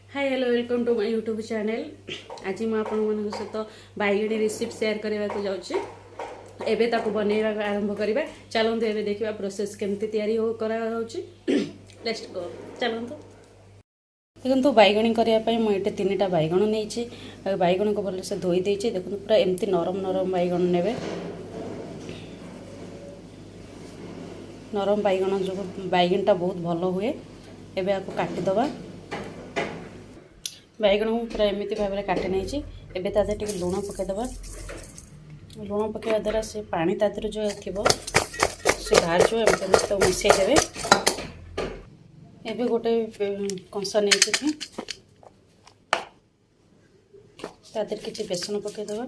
Hi hello welcome to my YouTube channel. आज मुझे आपण सहित बैगणी रेसिपी शेयर करने को जाऊँगी। एबे ताको बनैवा आरंभ करवा। चलते एबे देखा प्रोसेस केमती तैयारी लेट्स गो। चलते देखो बैगणी करने मुझे 3टा बैगण नहीं बैगण को भलसे धोई देती। देखो पूरा एमती नरम नरम बैगण ने नरम बैगण जो बैगणटा बहुत भल हुए। एबे आपको काटिदबा बैगण को पूरा एमती भाव में काटि नहीं। एबे तादे टिके लुण पकईदबा। लुण पकड़ा द्वारा से पानी तादर जो थी से बाहर जो एमती तो मिसईदेवे। एबे गोटे कंसा नहीं तादर किसी बेसन पकईदबा।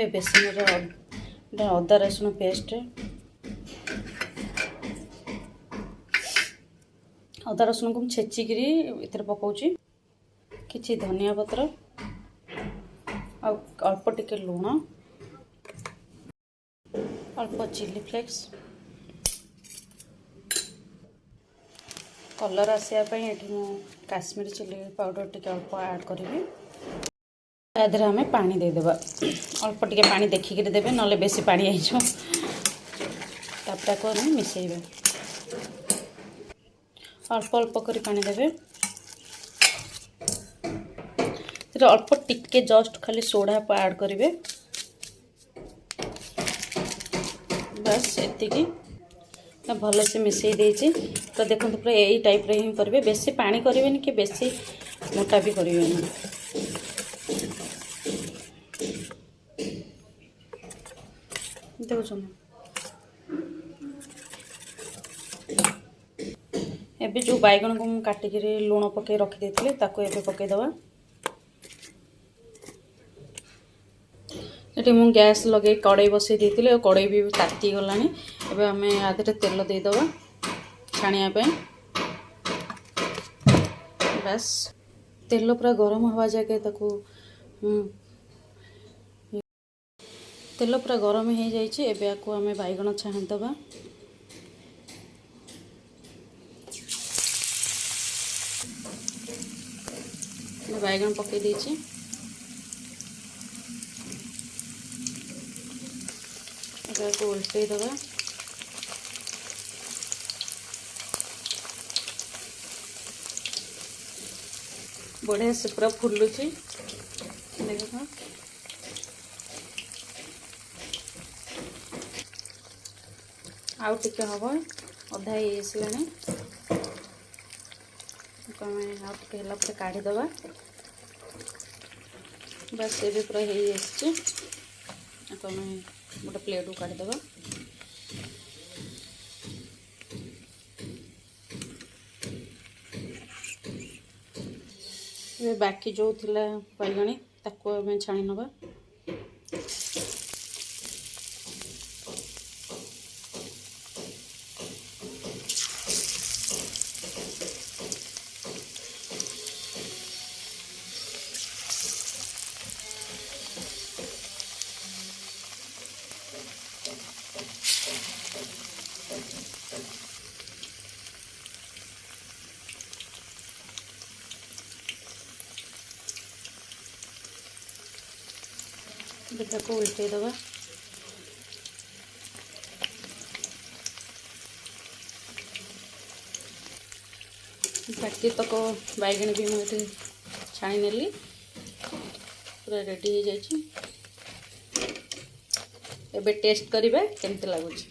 बेसन अदा रसुण पेस्ट अदा रसुण को छेचिकी इधर पकाउची। किछि धनिया पत्र अल्प टिके लुण अल्प चिली फ्लेक्स कलर आसापी ये काश्मीरी चिली पाउडर टिके अल्प ऐड करी। तादेह आम पानी देदेबा। अल्प टिके पानी देखिक देवे ना बेसी पानी आम मिसेबा। अल्प अल्प कर पानी देवे। अल्प टिके जस्ट खाली सोडा ऐड करेंगे। बस एतिकी भल से मिसई देती। तो देखो पूरा यही टाइप रे ही करेंगे। बेसी पानी करेंगे कि बेसी मोटा भी करेंगे। देखो एबे जो बैगण को काटिक लुण पकई रखी देते पकईदबा। ये मुझे गैस लगे कड़ई बसई देती। कड़ई भी ताती गला। एबे आम आधे तेल देदबा छाणिया। बस तेल पूरा गरम हवा जाके तेल पूरा गरम हो जाइए। एबे आपको आम बैगण छाणीदबा। बैगण पकई देछि। को उल्टे दबा। बढ़िया से पूरा फुलुची। देख आउ टिके हम अधा आसला। आउ टे काढ़ीदबा। बस ये पूरा हो गोटे प्लेट को काढ़ीदबा। ये बाकी जो थिला बैगणी ताको आम छाणी नबा। को उल्टे दबा। बाकी तक बैगण भी मुझे छाणी नेली। पूरा रेडी हो जाइए। एबे टेस्ट करिबे केमते लागुची।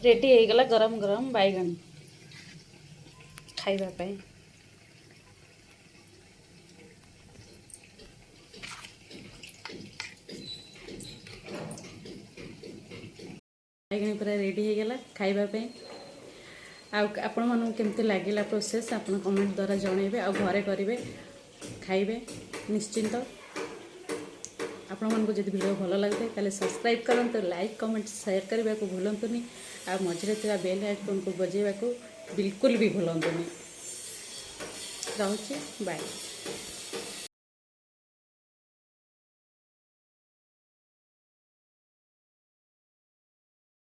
रेडी हो गला गरम गरम बैगण खाइबा पाई। बैगणी पूरा रेडी हो गला खाइबा। आपण मानू केमती लगिला प्रोसेस आपण कमेंट द्वारा जनइबे। आ घरे करेंगे खाइबे निश्चिंत। आपण मानू जब वीडियो भल लगे ताले सब्सक्राइब करंतु, लाइक कमेंट शेयर करने को भूलंतुनी। आ मझे बेल आइकन को बजेवा को बिल्कुल भी भूलंतुनी। रहूची बाय।